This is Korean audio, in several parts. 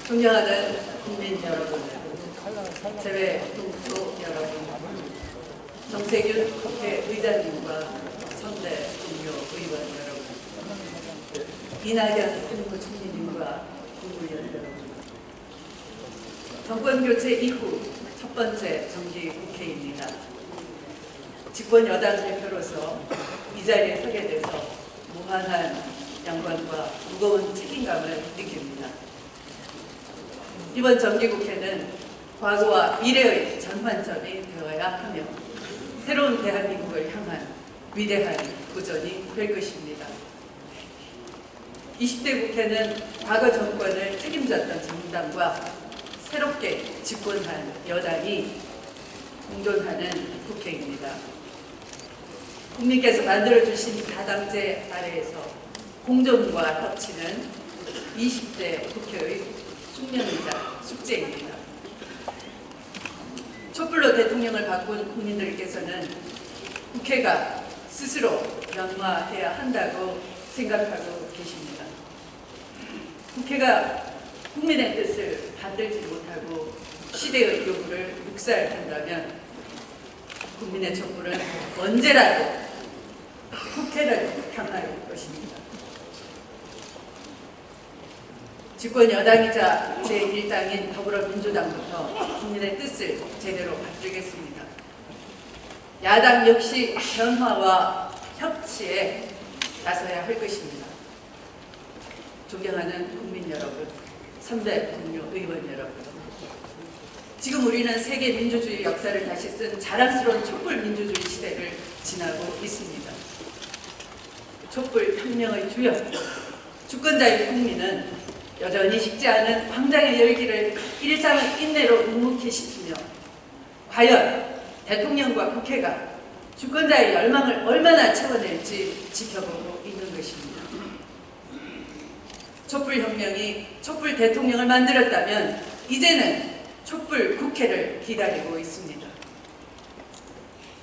존경하는 국민 여러분, 재외 동포 여러분, 정세균 국회의장님과 선대 동료 의원 여러분, 이낙연 국무총리님과 국무위원 여러분, 정권교체 이후 첫 번째 정기 국회입니다. 집권 여당 대표로서 이 자리에 서게 돼서 무한한 영광과 무거운 책임감을 느낍니다. 이번 정기국회는 과거와 미래의 전환점이 되어야 하며 새로운 대한민국을 향한 위대한 도전이 될 것입니다. 20대 국회는 과거 정권을 책임졌던 정당과 새롭게 집권한 여당이 공존하는 국회입니다. 국민께서 만들어주신 다당제 아래에서 공존과 협치는 20대 국회의 숙명이자 숙제입니다. 촛불로 대통령을 바꾼 국민들께서는 국회가 스스로 변화해야 한다고 생각하고 계십니다. 국회가 국민의 뜻을 받들지 못하고 시대의 요구를 묵살한다면 국민의 촛불은 언제라도 국회를 향할 것입니다. 집권 여당이자 제1당인 더불어민주당부터 국민의 뜻을 제대로 받들겠습니다. 야당 역시 변화와 협치에 나서야 할 것입니다. 존경하는 국민 여러분, 선배 동료 의원 여러분, 지금 우리는 세계 민주주의 역사를 다시 쓴 자랑스러운 촛불 민주주의 시대를 지나고 있습니다. 촛불 혁명의 주역, 주권자의 국민은 여전히 식지 않은 광장의 열기를 일상의 인내로 묵묵히 시키며 과연 대통령과 국회가 주권자의 열망을 얼마나 채워낼지 지켜보고 있는 것입니다. 촛불혁명이 촛불 대통령을 만들었다면 이제는 촛불 국회를 기다리고 있습니다.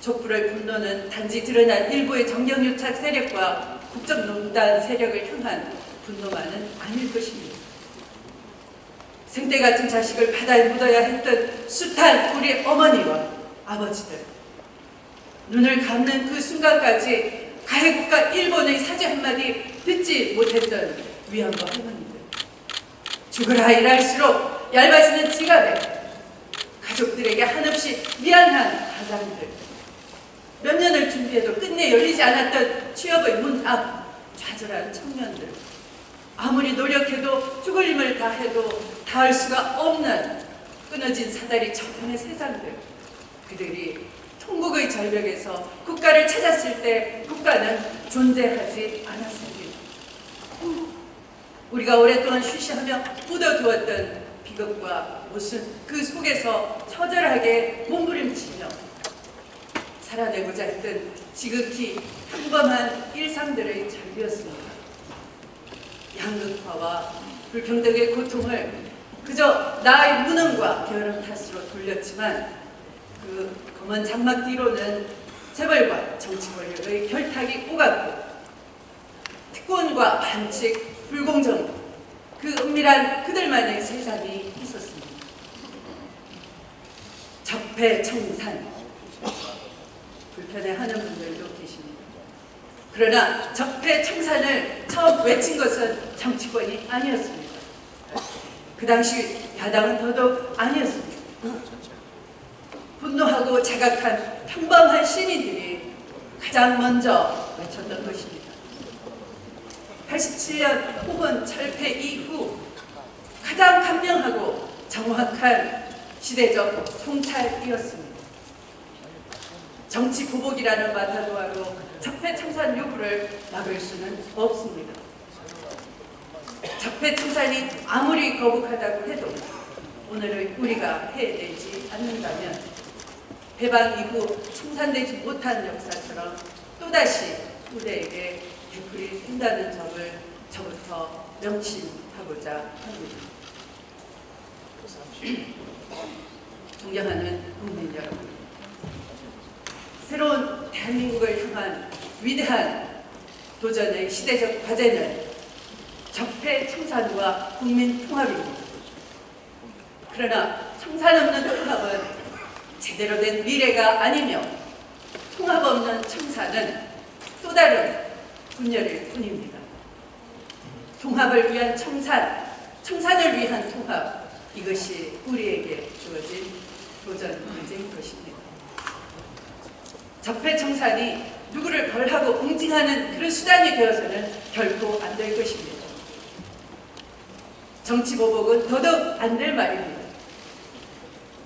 촛불의 분노는 단지 드러난 일부의 정경유착 세력과 국정농단 세력을 향한 분노만은 아닐 것입니다. 생때 같은 자식을 바다에 묻어야 했던 숱한 우리 어머니와 아버지들, 눈을 감는 그 순간까지 가해국가 일본의 사죄 한마디 듣지 못했던 위안부 할머니들, 죽으라 일할수록 얇아지는 지갑에 가족들에게 한없이 미안한 가장들, 몇 년을 준비해도 끝내 열리지 않았던 취업의 문 앞 좌절한 청년들, 아무리 노력해도 죽을 힘을 다해도 닿을 수가 없는 끊어진 사다리 저편의 세상들, 그들이 통곡의 절벽에서 국가를 찾았을 때 국가는 존재하지 않았습니다. 우리가 오랫동안 쉬쉬하며 묻어두었던 비극과 모순, 그 속에서 처절하게 몸부림치며 살아내고자 했던 지극히 평범한 일상들의 절비였습니다. 양극화와 불평등의 고통을 그저 나의 무능과 게으름 탓으로 돌렸지만 그 검은 장막 뒤로는 재벌과 정치 권력의 결탁이 오갔고 특권과 반칙, 불공정, 그 은밀한 그들만의 세상이 있었습니다. 적폐청산, 불편해하는 분들도 계십니다. 그러나 적폐청산을 처음 외친 것은 정치권이 아니었습니다. 그 당시 야당은 더더욱 아니었습니다. 분노하고 자각한 평범한 시민들이 가장 먼저 외쳤던 것입니다. 87년 혹은 철폐 이후 가장 감명하고 정확한 시대적 통찰이었습니다. 정치 보복이라는 마타도아로 적폐청산 요구를 막을 수는 없습니다. 적폐청산이 아무리 거북하다고 해도 오늘의 우리가 해내지 않는다면 해방 이후 청산되지 못한 역사처럼 또다시 후대에게 되풀이 된다는 점을 저부터 명심하고자 합니다. 존경하는 국민 여러분, 새로운 대한민국을 향한 위대한 도전의 시대적 과제는 적폐청산과 국민 통합입니다. 그러나 청산 없는 통합은 제대로 된 미래가 아니며 통합 없는 청산은 또 다른 분열일 뿐입니다. 통합을 위한 청산, 청산을 위한 통합, 이것이 우리에게 주어진 도전 문제인 것입니다. 적폐청산이 누구를 벌하고 응징하는 그런 수단이 되어서는 결코 안 될 것입니다. 정치보복은 더더욱 안 될 말입니다.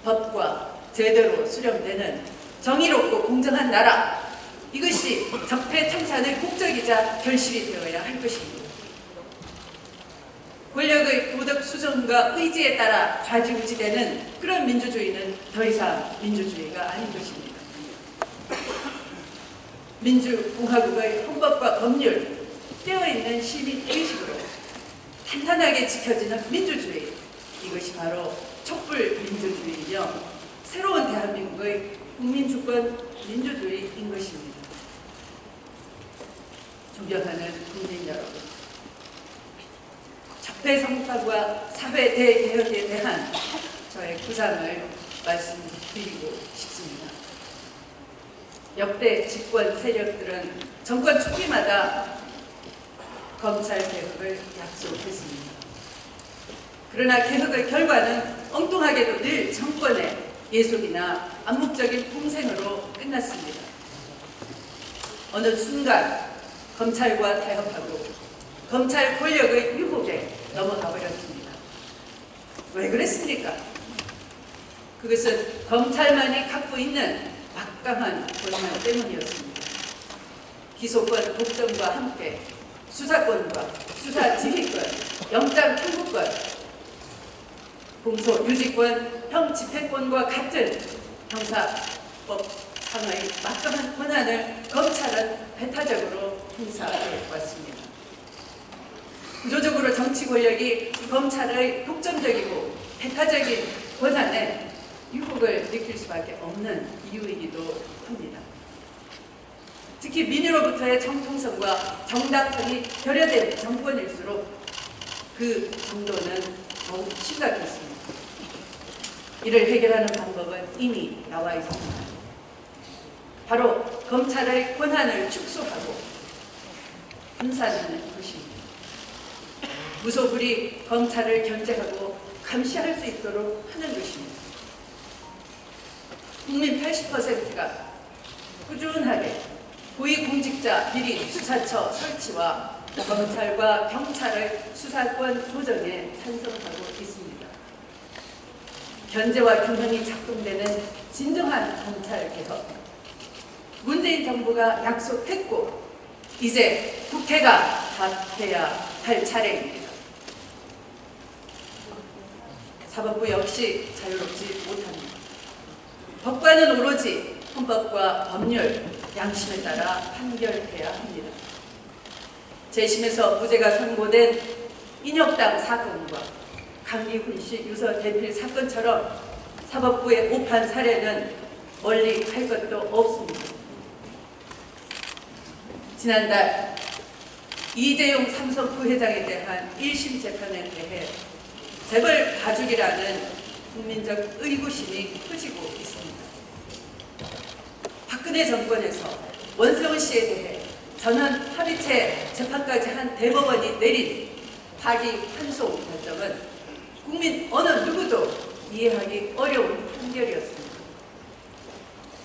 법과 제대로 수렴되는 정의롭고 공정한 나라, 이것이 적폐청산의 목적이자 결실이 되어야 할 것입니다. 권력의 도덕 수준과 의지에 따라 좌지우지되는 그런 민주주의는 더 이상 민주주의가 아닌 것입니다. 민주공화국의 헌법과 법률, 깨어있는 시민의식으로 탄탄하게 지켜지는 민주주의, 이것이 바로 촛불 민주주의이며 새로운 대한민국의 국민주권 민주주의인 것입니다. 존경하는 국민 여러분, 적폐청산과 사회 대개혁에 대한 저의 구상을 말씀드리고 싶습니다. 역대 집권 세력들은 정권 초기마다 검찰 개혁을 약속했습니다. 그러나 개혁의 결과는 엉뚱하게도 늘 정권의 예속이나 암묵적인 공생으로 끝났습니다. 어느 순간 검찰과 타협하고 검찰 권력의 유혹에 넘어가 버렸습니다. 왜 그랬습니까? 그것은 검찰만이 갖고 있는 막강한 권한 때문이었습니다. 기소권 독점과 함께 수사권과 수사 지휘권, 영장 청구권, 공소 유지권, 형 집행권과 같은 형사법상의 막강한 권한을 검찰은 배타적으로 행사해 왔습니다. 구조적으로 정치 권력이 검찰의 독점적이고 배타적인 권한에 유혹을 느낄 수밖에 없는 이유이기도 합니다. 특히 민주로부터의 정통성과 정당성이 결여된 정권일수록 그 정도는 더욱 심각했습니다. 이를 해결하는 방법은 이미 나와 있습니다. 바로 검찰의 권한을 축소하고 분산하는 것입니다. 무소불위 검찰을 견제하고 감시할 수 있도록 하는 것입니다. 국민 80%가 꾸준하게 고위공직자 비리 수사처 설치와 검찰과 경찰의 수사권 조정에 찬성하고 있습니다. 견제와 균형이 작동되는 진정한 검찰개혁, 문재인 정부가 약속했고 이제 국회가 답해야 할 차례입니다. 사법부 역시 자유롭지 못합니다. 법관은 오로지 헌법과 법률, 양심에 따라 판결해야 합니다. 재심에서 무죄가 선고된 인혁당 사건과 강기훈 씨 유서 대필 사건처럼 사법부의 오판 사례는 멀리 갈 것도 없습니다. 지난달 이재용 삼성 부회장에 대한 1심 재판에 대해 재벌 가족이라는 국민적 의구심이 커지고 있습니다. 박근혜 정권에서 원세훈 씨에 대해 전원 합의체 재판까지 한 대법원이 내린 파기환송 결정은 국민 어느 누구도 이해하기 어려운 판결이었습니다.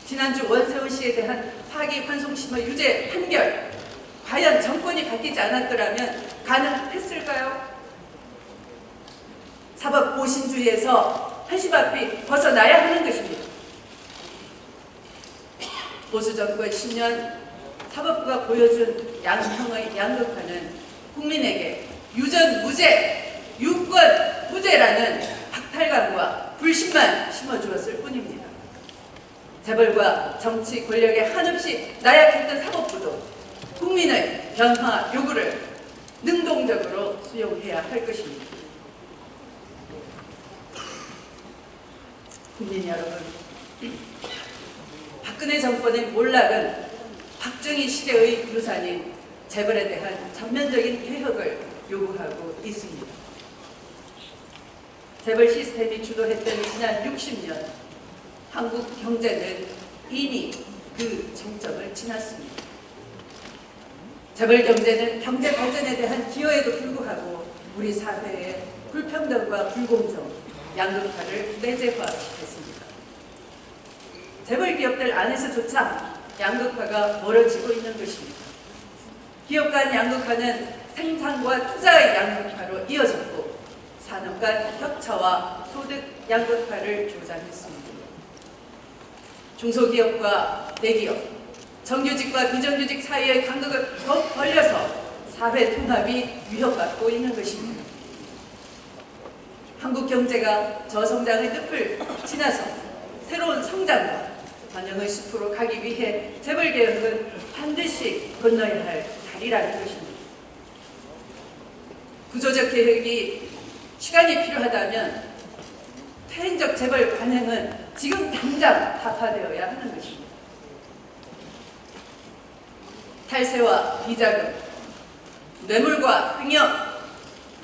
지난주 원세훈 씨에 대한 파기환송심의 유죄 판결, 과연 정권이 바뀌지 않았더라면 가능했을까요? 사법 보신주의에서 한시 앞이 벗어나야 하는 것입니다. 보수 정권 10년 사법부가 보여준 양형의 양극화는 국민에게 유전 무죄, 유권 무죄라는 박탈감과 불신만 심어주었을 뿐입니다. 재벌과 정치 권력에 한없이 나약했던 사법부도 국민의 변화 요구를 능동적으로 수용해야 할 것입니다. 국민 여러분, 박근혜 정권의 몰락은 박정희 시대의 유산인 재벌에 대한 전면적인 개혁을 요구하고 있습니다. 재벌 시스템이 주도했던 지난 60년 한국 경제는 이미 그 정점을 지났습니다. 재벌 경제는 경제 발전에 대한 기여에도 불구하고 우리 사회의 불평등과 불공정, 양극화를 내재화시켰습니다. 재벌 기업들 안에서조차 양극화가 멀어지고 있는 것입니다. 기업 간 양극화는 생산과 투자의 양극화로 이어졌고 산업 간 격차와 소득 양극화를 조장했습니다. 중소기업과 대기업, 정규직과 비정규직 사이의 간극을 더욱 벌려서 사회 통합이 위협받고 있는 것입니다. 한국 경제가 저성장의 늪을 지나서 새로운 성장과繁荣의 숲으로 가기 위해 재벌개혁은 반드시 건너야 할 다리라는 것입니다. 구조적 개혁이 시간이 필요하다면 퇴행적 재벌 관행은 지금 당장 타파되어야 하는 것입니다. 탈세와 비자금, 뇌물과 횡령,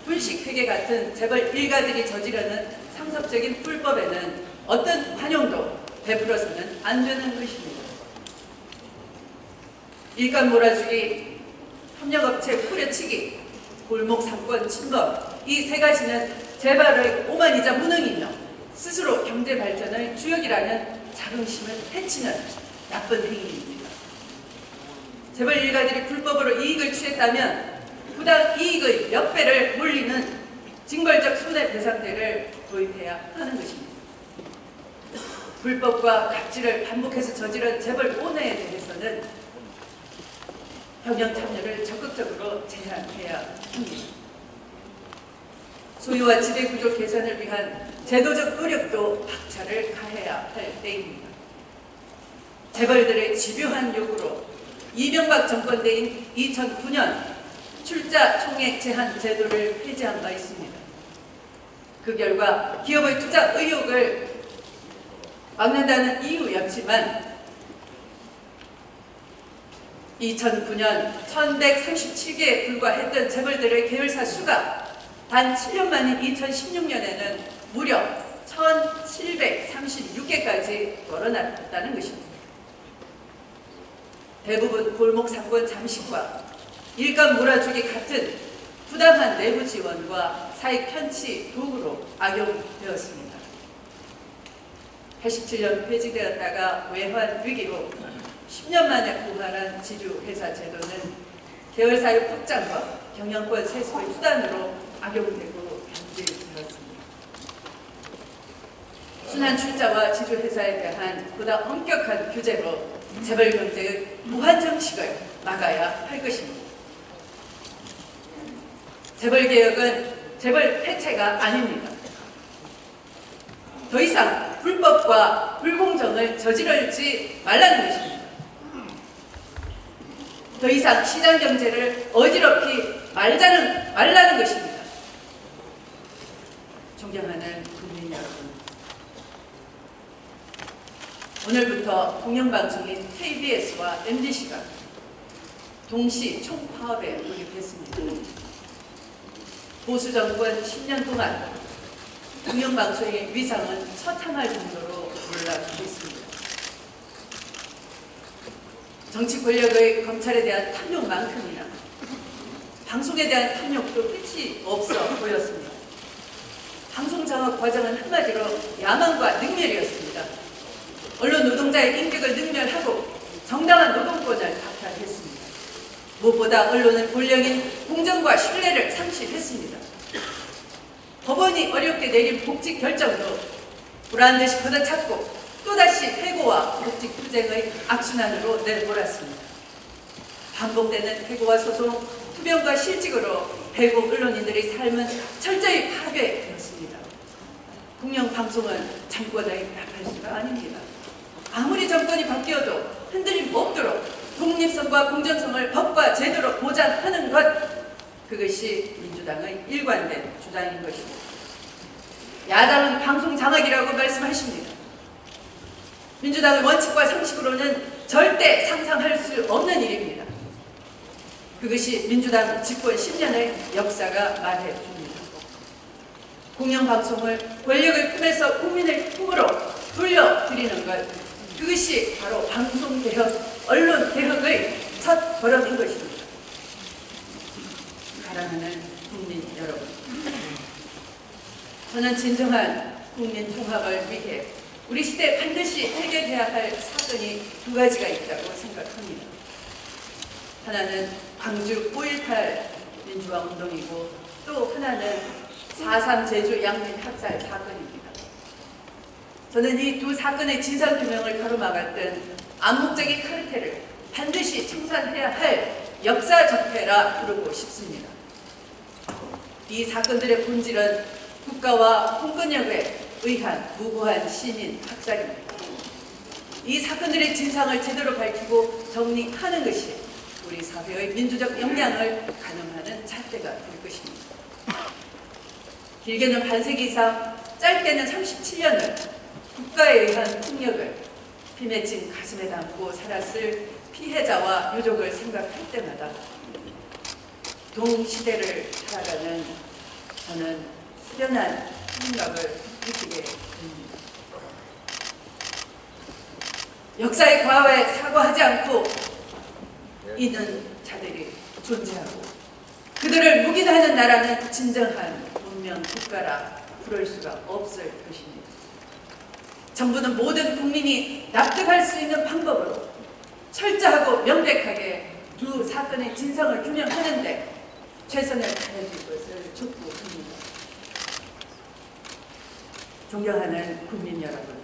불식회계 같은 재벌 일가들이 저지르는 상습적인 불법에는 어떤 관용도 베풀어서는 안 되는 것입니다. 일감 몰아주기, 협력업체 후려치기, 골목 상권 침범, 이 세 가지는 재벌의 오만이자 무능이며 스스로 경제 발전의 주역이라는 자긍심을 해치는 나쁜 행위입니다. 재벌 일가들이 불법으로 이익을 취했다면 부당 이익의 몇 배를 물리는 징벌적 손해배상제를 도입해야 하는 것입니다. 불법과 갑질을 반복해서 저지른 재벌 온해에 대해서는 경영 참여를 적극적으로 제한해야 합니다. 소유와 지배구조 개선을 위한 제도적 노력도 박차를 가해야 할 때입니다. 재벌들의 집요한 요구로 이명박 정권 때인 2009년 출자 총액 제한 제도를 폐지한 바 있습니다. 그 결과 기업의 투자 의욕을 막는다는 이유였지만 2009년 1137개에 불과했던 재벌들의 계열사 수가 단 7년 만인 2016년에는 무려 1736개까지 늘어났다는 것입니다. 대부분 골목 상권 잠식과 일감 몰아주기 같은 부당한 내부 지원과 사익 편취 도구로 악용되었습니다. 87년 폐지되었다가 외환 위기로 10년 만에 부활한 지주회사 제도는 계열사의 확장과 경영권 세습의 수단으로 악용되고 변질되었습니다. 순환 출자와 지주회사에 대한 보다 엄격한 규제로 재벌 경제의 무한정식을 막아야 할 것입니다. 재벌 개혁은 재벌 폐쇄가 아닙니다. 더 이상 불법과 불공정을 저지르지 말라는 것입니다. 더 이상 시장 경제를 어지럽히 말라는 것입니다. 존경하는 국민 여러분, 오늘부터 공영방송인 KBS와 MBC가 동시 총파업에 돌입했습니다. 보수정권 10년 동안 공영방송의 위상은 처참할 정도로 올라가겠습니다. 정치 권력의 검찰에 대한 탐욕만큼이나 방송에 대한 탐욕도 끝이 없어 보였습니다. 방송 장악 과정은 한마디로 야망과 능멸이었습니다. 언론 노동자의 인격을 능멸하고 정당한 노동권을 박탈했습니다. 무엇보다 언론은 본령인 공정과 신뢰를 상실했습니다. 법원이 어렵게 내린 복직 결정도 불안듯이 걷어찼고 또다시 해고와 복직 투쟁의 악순환으로 내몰았습니다. 반복되는 해고와 소송, 투병과 실직으로 해고 언론인들의 삶은 철저히 파괴되었습니다. 공영방송은 정권의 나팔수가 아닙니다. 아무리 정권이 바뀌어도 흔들림 없도록 독립성과 공정성을 법과 제도로 보장하는 것, 그것이 민주당의 일관된 주장인 것입니다. 야당은 방송 장악이라고 말씀하십니다. 민주당의 원칙과 상식으로는 절대 상상할 수 없는 일입니다. 그것이 민주당 집권 10년의 역사가 말해줍니다. 공영방송을 권력의 품에서 국민의 품으로 돌려드리는 것, 그것이 바로 방송개혁, 언론개혁의 첫 걸음인 것입니다. 사랑하는 국민 여러분, 저는 진정한 국민 통합을 위해 우리 시대에 반드시 해결해야 할 사건이 두 가지가 있다고 생각합니다. 하나는 광주 5.18 민주화운동이고 또 하나는 4.3 제주 양민 학살 사건입니다. 저는 이 두 사건의 진상규명을 가로막았던 암묵적인 카르텔을 반드시 청산해야 할 역사적폐라 부르고 싶습니다. 이 사건들의 본질은 국가와 홍근혁에 의한 무고한 시민 학살입니다. 이 사건들의 진상을 제대로 밝히고 정리하는 것이 우리 사회의 민주적 역량을 가늠하는 잣대가 될 것입니다. 길게는 반세기 이상, 짧게는 37년을 국가에 의한 폭력을 피맺힌 가슴에 담고 살았을 피해자와 유족을 생각할 때마다 동시대를 살아가는 저는 수련한 생각을 느끼게 됩니다. 역사의 과거에 사과하지 않고 있는 자들이 존재하고 그들을 묵인하는 나라는 진정한 문명 국가라 부를 수가 없을 것입니다. 정부는 모든 국민이 납득할 수 있는 방법으로 철저하고 명백하게 두 사건의 진상을 규명하는데 최선을 다해줄 것을 촉구합니다. 존경하는 국민 여러분,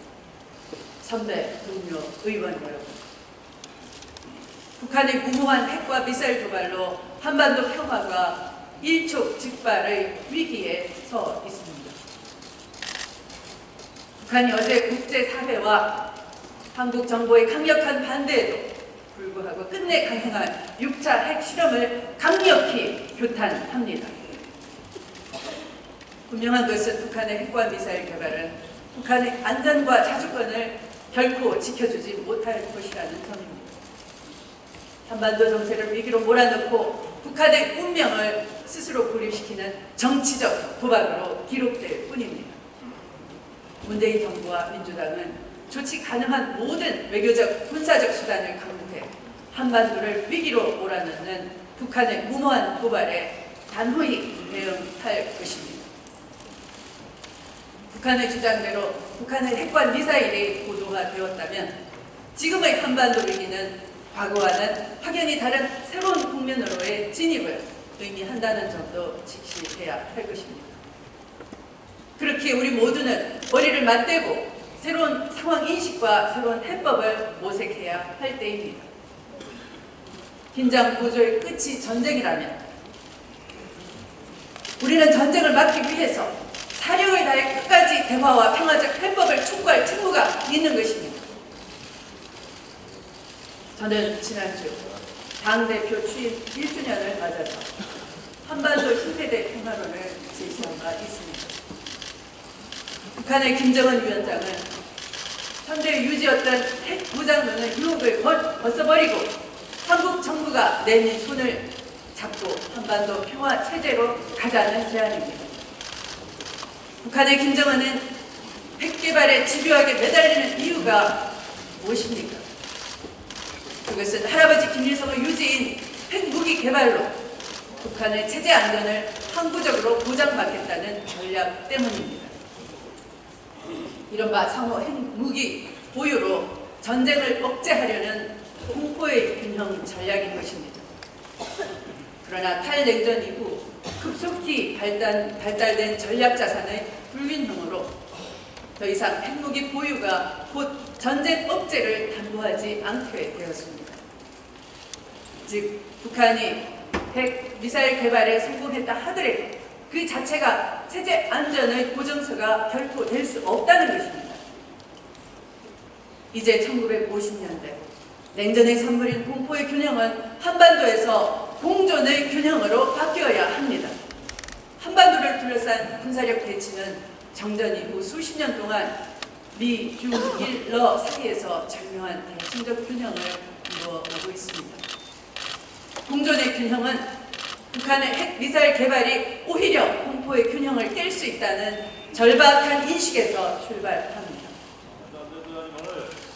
선배, 동료, 의원 여러분, 북한의 무모한 핵과 미사일 도발로 한반도 평화가 일촉즉발의 위기에 서 있습니다. 북한이 어제 국제사회와 한국 정부의 강력한 반대에도 불구하고 끝내 강행한 6차 핵실험을 강력히 규탄합니다. 분명한 것은 북한의 핵과 미사일 개발은 북한의 안전과 자주권을 결코 지켜주지 못할 것이라는 점입니다. 한반도 정세를 위기로 몰아넣고 북한의 운명을 스스로 고립시키는 정치적 도박으로 기록될 뿐입니다. 문재인 정부와 민주당은 조치 가능한 모든 외교적, 군사적 수단을 강구해 한반도를 위기로 몰아넣는 북한의 무모한 도발에 단호히 대응할 것입니다. 북한의 주장대로 북한의 핵과 미사일이 고도화되었다면 지금의 한반도 위기는 과거와는 확연히 다른 새로운 국면으로의 진입을 의미한다는 점도 직시해야 할 것입니다. 그렇게 우리 모두는 머리를 맞대고 새로운 상황 인식과 새로운 해법을 모색해야 할 때입니다. 긴장 고조의 끝이 전쟁이라면 우리는 전쟁을 막기 위해서 사력을 다해 끝까지 대화와 평화적 해법을 촉구할 책무가 있는 것입니다. 저는 지난주 당대표 취임 1주년을 맞아서 한반도 신세대 평화론을 제시한 바 있습니다. 북한의 김정은 위원장은 현재 유지였던 핵 무장론의 유혹을 벗어버리고 한국 정부가 내민 손을 잡고 한반도 평화 체제로 가자는 제안입니다. 북한의 김정은은 핵 개발에 집요하게 매달리는 이유가 무엇입니까? 그것은 할아버지 김일성의 유지인 핵무기 개발로 북한의 체제 안전을 항구적으로 보장받겠다는 전략 때문입니다. 이른바 상호 핵무기 보유로 전쟁을 억제하려는 공포의 균형 전략인 것입니다. 그러나 탈냉전 이후 급속히 발달된 전략자산의 불균형으로 더 이상 핵무기 보유가 곧 전쟁 억제를 담보하지 않게 되었습니다. 즉 북한이 핵 미사일 개발에 성공했다 하더라도 그 자체가 체제 안전의 보증서가 결코 될 수 없다는 것입니다. 이제 1950년대 냉전의 선물인 공포의 균형은 한반도에서 공존의 균형으로 바뀌어야 합니다. 한반도를 둘러싼 군사력 대치는 정전 이후 수십 년 동안 미, 중, 일, 러 사이에서 절묘한 대칭적 균형을 이루어오고 있습니다. 공존의 균형은 북한의 핵 미사일 개발이 오히려 공포 동포의 균형을 깰 수 있다는 절박한 인식에서 출발합니다.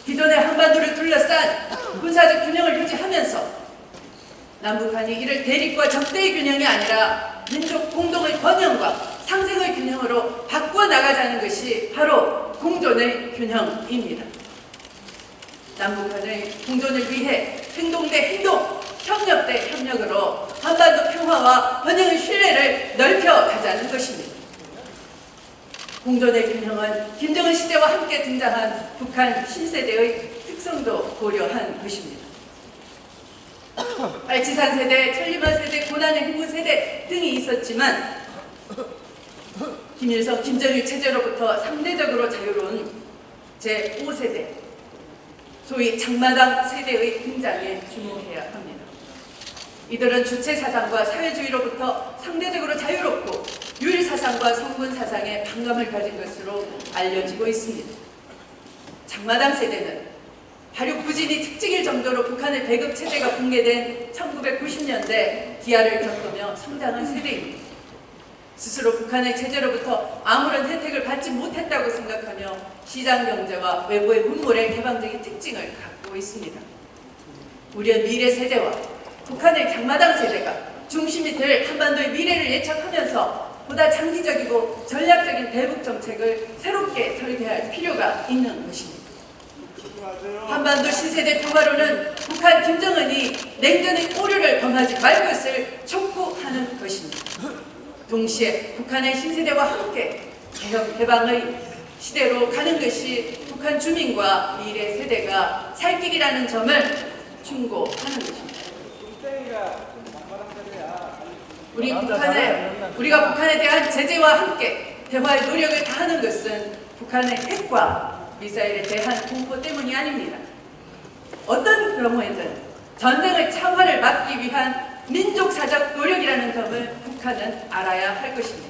기존의 한반도를 둘러싼 군사적 균형을 유지하면서 남북한이 이를 대립과 적대의 균형이 아니라 민족 공동의 번영과 상생의 균형으로 바꾸어 나가자는 것이 바로 공존의 균형입니다. 남북한의 공존을 위해 행동 대 행동, 협력 대 협력으로 한반도 평화와 번영의 신뢰를 넓혀가자는 것입니다. 공존의 균형은 김정은 시대와 함께 등장한 북한 신세대의 특성도 고려한 것입니다. 빨치산 세대, 천리만 세대, 고난의 행군 세대 등이 있었지만 김일성, 김정일 체제로부터 상대적으로 자유로운 제5세대, 소위 장마당 세대의 등장에 주목해야 합니다. 이들은 주체 사상과 사회주의로부터 상대적으로 자유롭고 유일 사상과 성분 사상에 반감을 가진 것으로 알려지고 있습니다. 장마당 세대는 발육 부진이 특징일 정도로 북한의 배급 체제가 붕괴된 1990년대 기아를 겪으며 성장한 세대입니다. 스스로 북한의 체제로부터 아무런 혜택을 받지 못했다고 생각하며 시장 경제와 외부의 문물의 개방적인 특징을 갖고 있습니다. 우리의 미래 세대와 북한의 장마당 세대가 중심이 될 한반도의 미래를 예측하면서 보다 장기적이고 전략적인 대북 정책을 새롭게 설계할 필요가 있는 것입니다. 한반도 신세대 평화로는 북한 김정은이 냉전의 오류를 범하지 말 것을 촉구하는 것입니다. 동시에 북한의 신세대와 함께 개혁 개방의 시대로 가는 것이 북한 주민과 미래 세대가 살 길이라는 점을 충고하는 것입니다. 우리가 북한에 대한 제재와 함께 대화의 노력을 다하는 것은 북한의 핵과 미사일에 대한 공포 때문이 아닙니다. 어떤 경우에든 전쟁의 참화를 막기 위한 민족사적 노력이라는 점을 북한은 알아야 할 것입니다.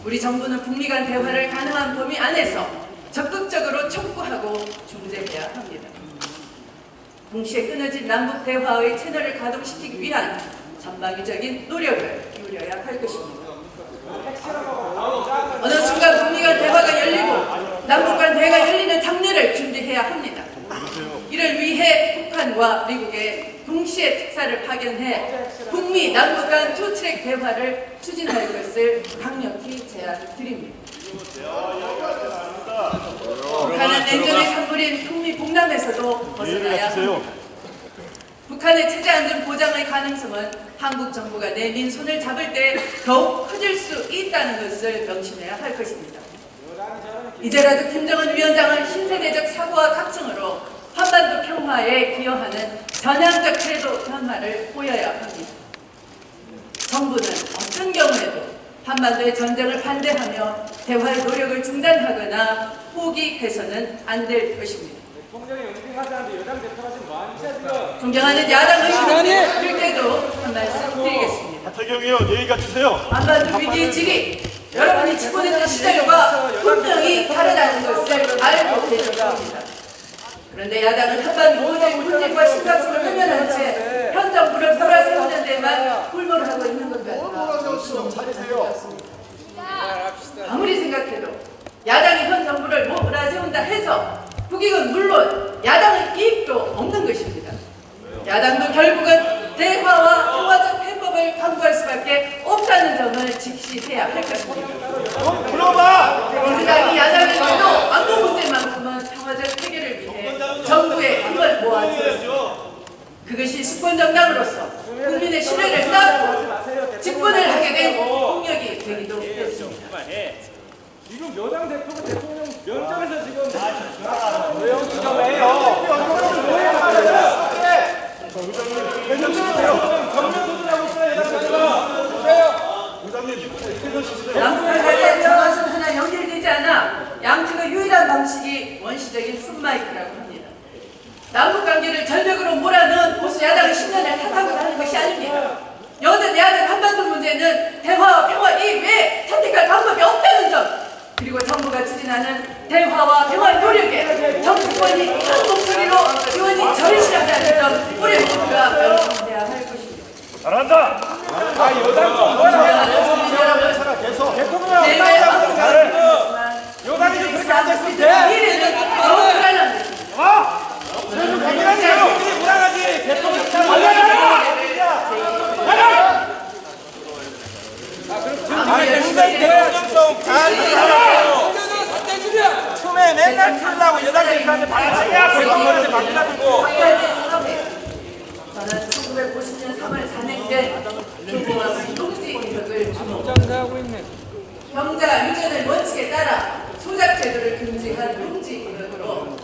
우리 정부는 북미 간 대화를 가능한 범위 안에서 적극적으로 촉구하고 중재해야 합니다. 동시에 끊어진 남북 대화의 채널을 가동시키기 위한 전방위적인 노력을 기울여야 할 것입니다. 어느 순간 북미 간 대화가 열리고 남북 간 대화가 열리는 장례를 준비해야 합니다. 이를 위해 북한과 미국의 동시에 특사를 파견해 북미 남북 간 투트랙 대화를 추진할 것을 강력히 제안드립니다. 북한은 냉전의 산물인 북미 봉남에서도 벗어나야 합니다. 북한의 체제 안전 보장의 가능성은 한국 정부가 내민 손을 잡을 때 더욱 커질 수 있다는 것을 명심해야 할 것입니다. 이제라도 김정은 위원장은 신세대적 사고와 각성으로 한반도 평화에 기여하는 전향적 태도 변화를 보여야 합니다. 정부는 어떤 경우에도 한반도의 전쟁을 반대하며 대화의 노력을 중단하거나 포기해서는 안 될 것입니다. 존경하는 야당 의원님들 때도 한 말씀 드리겠습니다. 하태경 의원 예의 갖추세요. 한반도 위기의 질이 여러분이 지고있는 시절과 분명히 다르다는 것을 알고 계실 겁니다. 그런데 야당은 한반도 문제과 심각성을 외면한 채 현 정부를 몰아세우는 데만 골몰을 하고 있는 것 같습니다. 아무리 생각해도 야당이 현 정부를 몰아세운다 해서 국익은 물론 야당의 이익도 없는 것입니다. 야당도 결국은 대화와 평화적 해법을 강구할 수밖에 없다는 점을 직시해야 할 것입니다. 민주당이 야당을 해도 안보 문제만큼은 평화적 해결을 위해 정부의 힘을 모아주었습니다. 그것이 수권정당으로서 국민의 신뢰를 쌓고 집권을 하게 된 공력이 되기도 했습니다. 지금 여당 대표가 대통령 면접에서 지금 왜요? 정면 도전하고 있어요. 남북한 관계 전화선 하나 연결되지 않아 양측의 유일한 방식이 원시적인 숲마이크라고 합니다. 남북 관계를 절벽으로 몰아넣은 보수 야당의 10년을 탓하고 하는 것이 아닙니다. 여든 야든 한반도 문제는 대화와 평화 이외에 선택할 방법이 없다는 점, 그리고 정부가 추진하는 대화와 평화 노력에 정치권이 한 목소리로 지원이 절실하다는 점 우리 모두가 명심해야 할 것입니다. 잘한다. 여당 좀 뭐라. 처음에 맨날 틀라고 여당 대표한테 반짝이야 대통령한테 바뀌라고. 저는 1950년 3월 산행된 조공학의 농지개혁을 주목. 경자 유전의 원칙에 따라 소작 제도를 금지한 농지개혁으로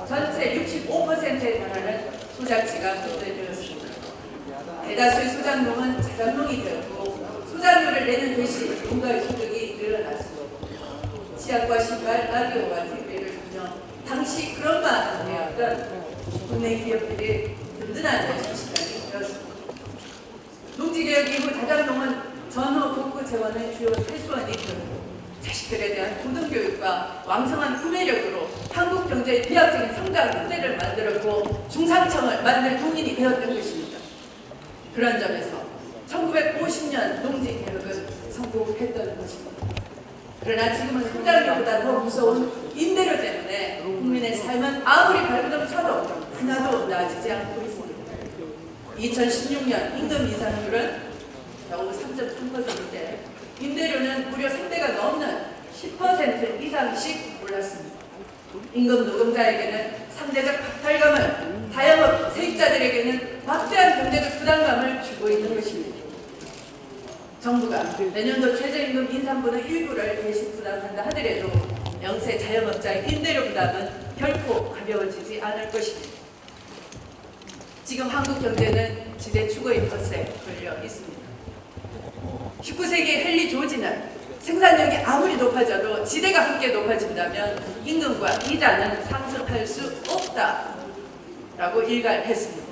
전체 65%에 달하는 소작지가 분배되었습니다. 대다수의 소작농은 자작농이 되었고 소작료를 내는 대신 농가의 소득이 늘어났습니다. 치약과 신발, 라디오와 TV를 분명 당시 그런만 안 되었던 국내 기업들이 든든한 소식까지 되었습니다. 농지개혁 이후 자작농은 전후 복구 재원의 주요 세수원이 되었고 자식들에 대한 고등교육과 왕성한 구매력으로 한국 경제의 비약적인 성장 흔대를 만들었고 중상층을 만들 동인이 되었던 것입니다. 그런 점에서 1950년 농지개혁은 성공했던 것입니다. 그러나 지금은 성장률보다 더 무서운 임대료 때문에 국민의 삶은 아무리 발버둥 쳐도 하나도 나아지지 않고 있습니다. 2016년 임금 인상률은 겨우 3.3%인데 임대료는 무려 3대가 넘는 10% 이상씩 올랐습니다. 임금 노동자에게는 상대적 박탈감을, 자영업 세입자들에게는 막대한 경제적 부담감을 주고 있는 것입니다. 정부가 내년도 최저임금 인상분의 일부를 대신 부담한다 하더라도 영세 자영업자의 임대료 부담은 결코 가벼워지지 않을 것입니다. 지금 한국 경제는 지대 추구의 덫에 걸려 있습니다. 19세기 헨리 조지는 생산력이 아무리 높아져도 지대가 함께 높아진다면 임금과 이자는 상승할 수 없다라고 일갈했습니다.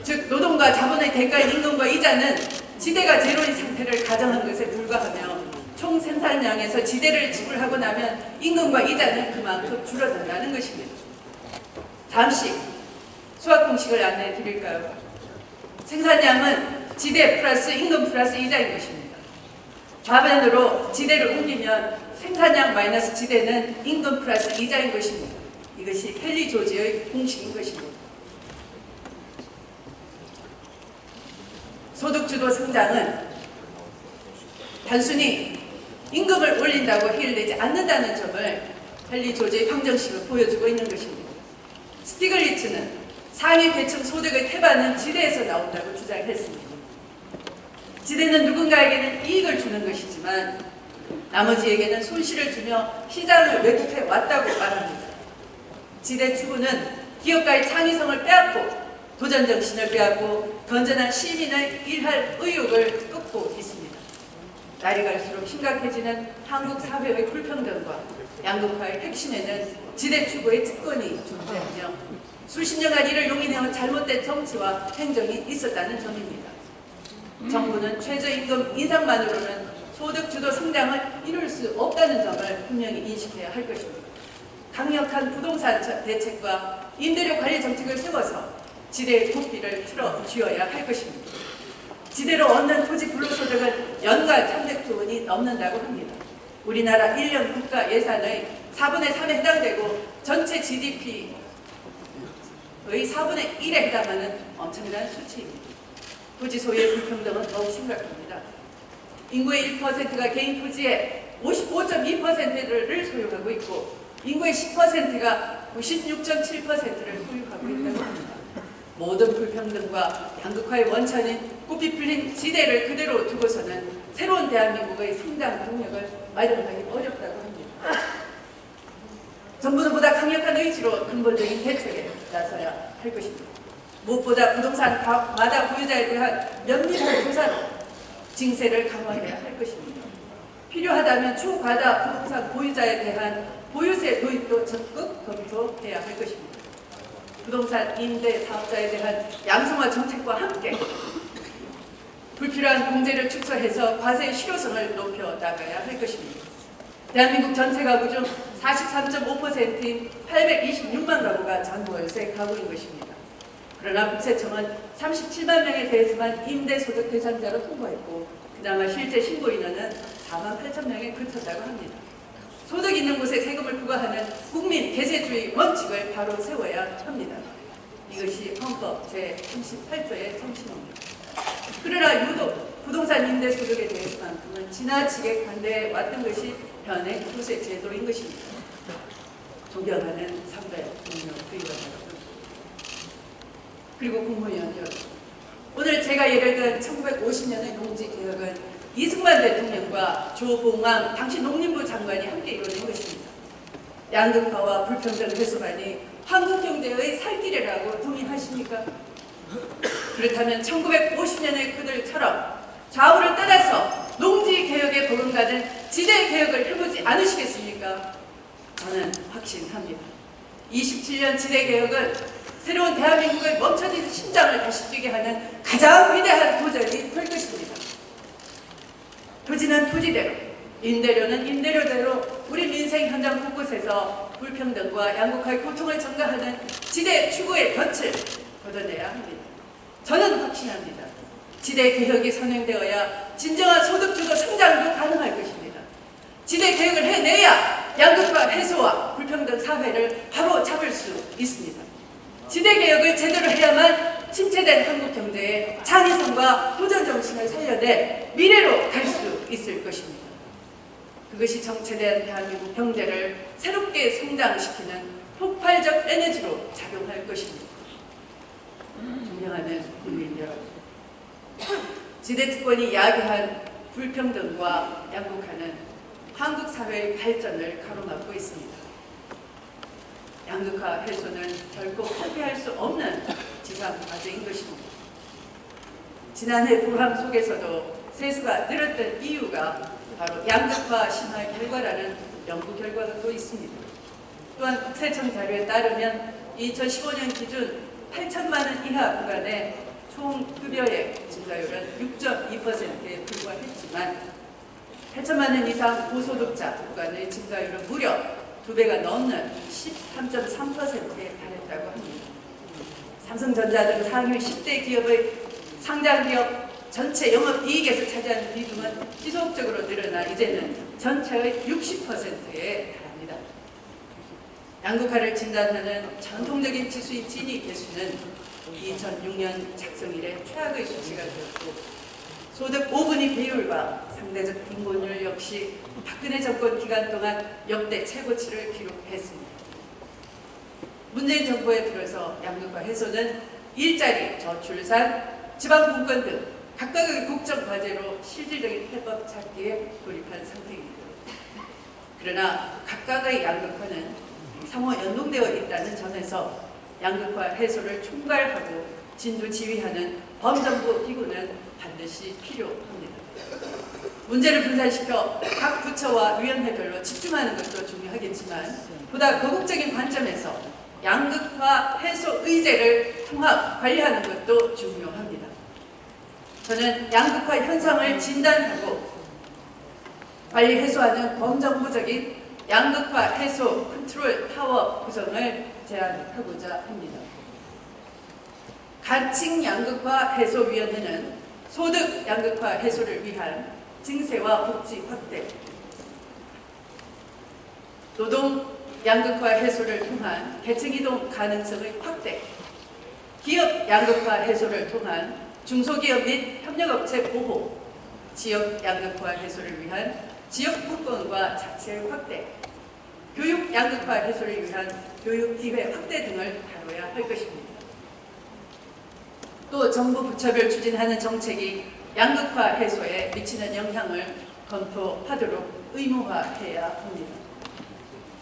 즉 노동과 자본의 대가인 임금과 이자는 지대가 제로인 상태를 가정한 것에 불과하며 총 생산량에서 지대를 지불하고 나면 임금과 이자는 그만큼 줄어든다는 것입니다. 잠시 수학 공식을 안내해 드릴까요? 생산량은 지대 플러스 임금 플러스 이자인 것입니다. 좌변으로 지대를 옮기면 생산량 마이너스 지대는 임금 플러스 이자인 것입니다. 이것이 헨리 조지의 공식인 것입니다. 소득주도 성장은 단순히 임금을 올린다고 해결되지 않는다는 점을 헨리 조지의 방정식을 보여주고 있는 것입니다. 스티글리츠는 상위 계층 소득의 태반은 지대에서 나온다고 주장했습니다. 지대는 누군가에게는 이익을 주는 것이지만 나머지에게는 손실을 주며 시장을 왜곡해 왔다고 말합니다. 지대 추구는 기업가의 창의성을 빼앗고 도전 정신을 빼앗고 건전한 시민의 일할 의욕을 꺾고 있습니다. 날이 갈수록 심각해지는 한국 사회의 불평등과 양극화의 핵심에는 지대 추구의 특권이 존재하며 수십 년간 이를 용인해온 잘못된 정치와 행정이 있었다는 점입니다. 정부는 최저임금 인상만으로는 소득주도 성장을 이룰 수 없다는 점을 분명히 인식해야 할 것입니다. 강력한 부동산 대책과 임대료 관리 정책을 세워서 지대의 고삐를 틀어쥐어야 할 것입니다. 지대로 얻는 토지 불로소득은 연간 300조 원이 넘는다고 합니다. 우리나라 1년 국가 예산의 4분의 3에 해당되고 전체 GDP의 4분의 1에 해당하는 엄청난 수치입니다. 토지 소유의 불평등은 더욱 심각합니다. 인구의 1%가 개인 토지의 55.2%를 소유하고 있고 인구의 10%가 96.7%를 소유하고 있다고 합니다. 모든 불평등과 양극화의 원천인 꽃이 풀린 지대를 그대로 두고서는 새로운 대한민국의 성장 동력을 마련하기 어렵다고 합니다. 정부는 보다 강력한 의지로 근본적인 대책에 나서야 할 것입니다. 무엇보다 부동산 마다 보유자에 대한 면밀한 조사로 징세를 강화해야 할 것입니다. 필요하다면 초과다 부동산 보유자에 대한 보유세 도입도 적극 검토해야 할 것입니다. 부동산 임대 사업자에 대한 양성화 정책과 함께 불필요한 공제를 축소해서 과세의 실효성을 높여 나가야 할 것입니다. 대한민국 전체 가구 중 43.5%인 826만 가구가 잔고월세 가구인 것입니다. 그러나 국세청은 37만 명에 대해서만 임대소득 대상자로 통보했고 그나마 실제 신고 인원은 4만 8천 명에 그쳤다고 합니다. 소득 있는 곳에 세금을 부과하는 국민 계세주의 원칙을 바로 세워야 합니다. 이것이 헌법 제38조의 정신입니다. 그러나 유독 부동산 임대 소득에 대해서만큼은 지나치게 반대해 왔던 것이 현행 조세 제도인 것입니다. 존경하는 선배 국민의원 여러분, 그리고 국무위원 여러분, 오늘 제가 예를 든 1950년의 농지개혁은 이승만 대통령과 조봉암 당시 농림부 장관이 함께 이뤄낸 것입니다. 양극화와 불평등 해소만이 한국 경제의 살길이라고 동의하십니까? 그렇다면 1950년의 그들처럼 좌우를 떠나서 농지개혁에 버금가는 지대개혁을 해보지 않으시겠습니까? 저는 확신합니다. 27년 지대개혁은 새로운 대한민국의 멈춰진 심장을 다시 뛰게 하는 가장 위대한 도전이 될 것입니다. 토지는 토지대로, 임대료는 임대료대로 우리 민생 현장 곳곳에서 불평등과 양극화의 고통을 전가하는 지대 추구의 덫을 걷어내야 합니다. 저는 확신합니다. 지대 개혁이 선행되어야 진정한 소득주도 성장도 가능할 것입니다. 지대 개혁을 해내야 양극화 해소와 불평등 사회를 바로 잡을 수 있습니다. 지대 개혁을 제대로 해야만 침체된 한국 경제의 창의성과 도전 정신을 살려내 미래로 갈 수 있을 것입니다. 그것이 정체된 대한민국 경제를 새롭게 성장시키는 폭발적 에너지로 작용할 것입니다. 존경하는 국민 여러분, 지대특권이 야기한 불평등과 양극화는 한국 사회의 발전을 가로막고 있습니다. 양극화 해소는 결코 포기할 수 없는 지상 과제인 것입니다. 지난해 불황 속에서도 세수가 늘었던 이유가 바로 양극화 심화 결과라는 연구 결과도 있습니다. 또한 국세청 자료에 따르면 2015년 기준 8천만 원 이하 구간의 총 급여액 증가율은 6.2%에 불과했지만 8천만 원 이상 고소득자 구간의 증가율은 무려 2배가 넘는 13.3%에 달했다고 합니다. 삼성전자 등 상위 10대 기업의 상장기업 전체 영업이익에서 차지하는 비중은 지속적으로 늘어나 이제는 전체의 60%에 달합니다. 양극화를 진단하는 전통적인 지수인 지니 개수는 2006년 작성 이래 최악의 수치가 되었고, 소득 5분위 비율과 상대적 빈곤율 역시 박근혜 정권 기간 동안 역대 최고치를 기록했습니다. 문재인 정부에 들어서 양극화 해소는 일자리, 저출산, 지방 분권 등 각각의 국정 과제로 실질적인 해법 찾기에 돌입한 상태입니다. 그러나 각각의 양극화는 상호 연동되어 있다는 점에서 양극화 해소를 총괄하고 진두지휘하는 범정부 기구는 반드시 필요합니다. 문제를 분산시켜 각 부처와 위원회별로 집중하는 것도 중요하겠지만 보다 거국적인 관점에서 양극화 해소 의제를 통합 관리하는 것도 중요합니다. 저는 양극화 현상을 진단하고 관리 해소하는 범정부적인 양극화 해소 컨트롤 타워 구성을 제안하고자 합니다. 가칭 양극화 해소위원회는 소득 양극화 해소를 위한 증세와 복지 확대, 노동 양극화 해소를 통한 계층 이동 가능성의 확대, 기업 양극화 해소를 통한 중소기업 및 협력업체 보호, 지역 양극화 해소를 위한 지역 분권과 자체 확대, 교육 양극화 해소를 위한 교육 기회 확대 등을 다뤄야 할 것입니다. 또 정부 부처별 추진하는 정책이 양극화 해소에 미치는 영향을 검토하도록 의무화해야 합니다.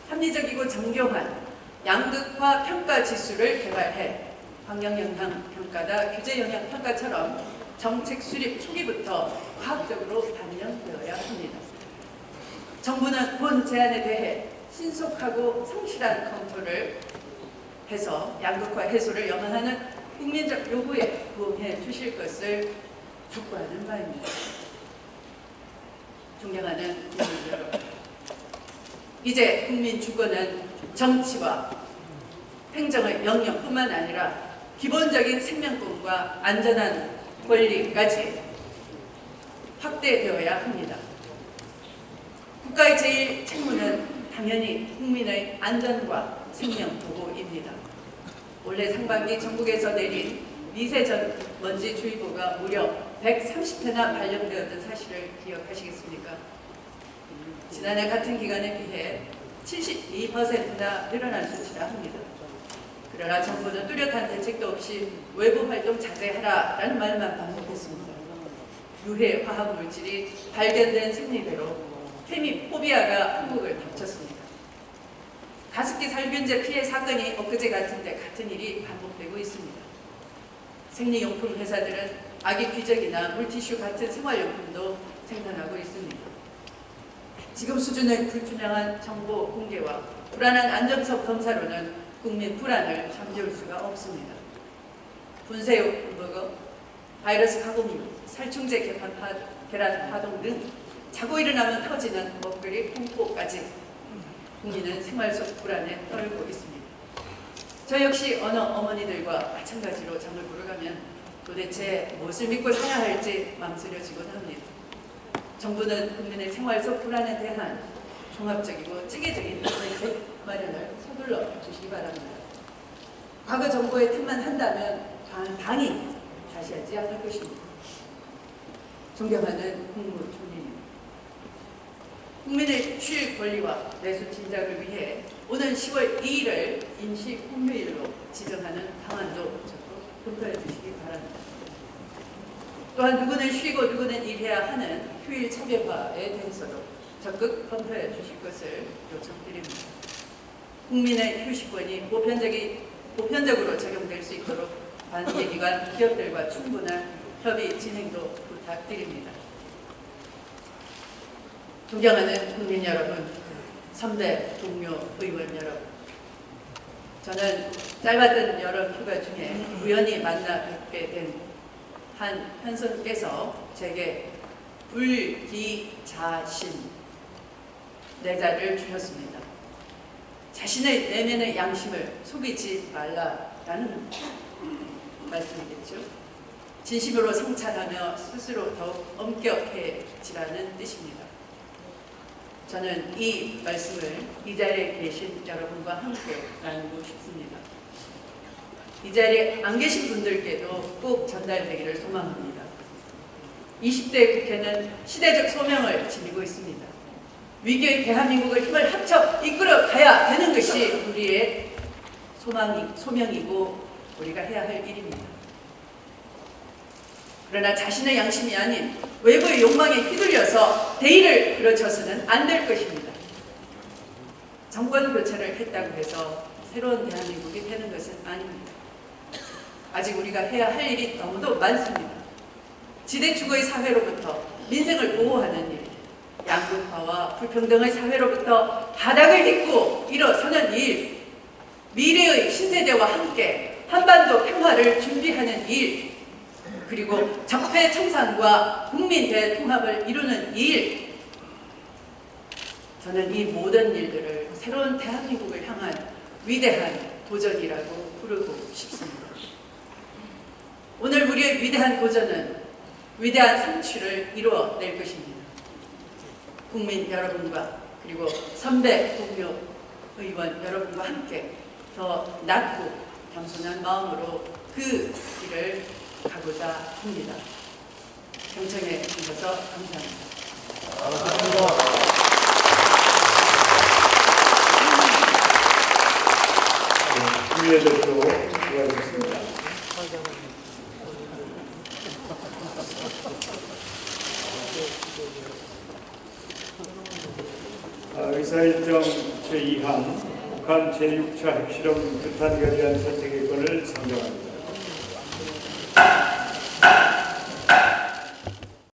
합리적이고 정교한 양극화 평가 지수를 개발해 환경영향 평가나 규제영향 평가처럼 정책 수립 초기부터 과학적으로 반영되어야 합니다. 정부는 본 제안에 대해 신속하고 성실한 검토를 해서 양극화 해소를 염원하는 국민적 요구에 부응해 주실 것을 촉구하는 바입니다. 존경하는 국민 여러분, 이제 국민 주권은 정치와 행정의 영역뿐만 아니라 기본적인 생명권과 안전한 권리까지 확대되어야 합니다. 국가의 제일 책무는 당연히 국민의 안전과 생명 보호입니다. 올해 상반기 전국에서 내린 미세먼지주의보가 무려 130회나 발령되었던 사실을 기억하시겠습니까? 지난해 같은 기간에 비해 72%나 늘어난 수치라 합니다. 그러나 정부는 뚜렷한 대책도 없이 외부 활동 자제하라라는 말만 반복했습니다. 유해 화학물질이 발견된 승리대로 케미포비아가 한국을 덮쳤습니다. 가습기 살균제 피해 사건이 엊그제 같은데 같은 일이 반복되고 있습니다. 생리용품 회사들은 아기 귀적이나 물티슈 같은 생활용품도 생산하고 있습니다. 지금 수준의 불투명한 정보 공개와 불안한 안전성 검사로는 국민 불안을 잠재울 수가 없습니다. 분쇄버거, 바이러스 가공육, 살충제 계란 파동 등 자고 일어나면 터지는 먹거리 공포까지 국민은 생활 속 불안에 떨고 있습니다. 저 역시 어느 어머니들과 마찬가지로 장을 보러 가면 도대체 무엇을 믿고 사야 할지 망설여지곤 합니다. 정부는 국민의 생활 속 불안에 대한 종합적이고 체계적인 대책 마련을 서둘러 주시기 바랍니다. 과거 정부의 틈만 한다면 방이 자시하지 않을 것입니다. 존경하는 국무총리님, 국민의 쉴 권리와 내수 진작을 위해 오는 10월 2일을 임시 공휴일로 지정하는 방안도 적극 검토해 주시기 바랍니다. 또한 누구는 쉬고 누구는 일해야 하는 휴일 차별화에 대해서도 적극 검토해 주실 것을 요청드립니다. 국민의 휴식권이 보편적으로 적용될 수 있도록 관계기관 기업들과 충분한 협의 진행도 부탁드립니다. 존경하는 국민 여러분, 선배, 동료, 의원 여러분, 저는 짧았던 여름 휴가 중에 우연히 만나 뵙게 된 한 현선께서 제게 불기자신 내자를 주셨습니다. 자신의 내면의 양심을 속이지 말라라는 말씀이겠죠. 진심으로 성찰하며 스스로 더욱 엄격해지라는 뜻입니다. 저는 이 말씀을 이 자리에 계신 여러분과 함께 나누고 싶습니다. 이 자리에 안 계신 분들께도 꼭 전달되기를 소망합니다. 20대 국회는 시대적 소명을 지니고 있습니다. 위기의 대한민국을 힘을 합쳐 이끌어 가야 되는 것이 우리의 소명이고 우리가 해야 할 일입니다. 그러나 자신의 양심이 아닌 외부의 욕망에 휘둘려서 대의를 그르쳐서는 안 될 것입니다. 정권 교체를 했다고 해서 새로운 대한민국이 되는 것은 아닙니다. 아직 우리가 해야 할 일이 너무도 많습니다. 지대주거의 사회로부터 민생을 보호하는 일, 양극화와 불평등의 사회로부터 바닥을 딛고 일어서는 일, 미래의 신세대와 함께 한반도 평화를 준비하는 일, 그리고 적폐청산과 국민 대통합을 이루는 일, 저는 이 모든 일들을 새로운 대한민국을 향한 위대한 도전이라고 부르고 싶습니다. 오늘 우리의 위대한 도전은 위대한 성취를 이루어낼 것입니다. 국민 여러분과 그리고 선배, 동료, 의원 여러분과 함께 더 낮고 겸손한 마음으로 그 길을 가고자 합니다. 경청해 주셔서 감사합니다. 주미애 대표 수고하셨습니다. 의사일정 제2항 북한 제6차 핵실험 규탄 결의안 선택의 건을 상정합니다.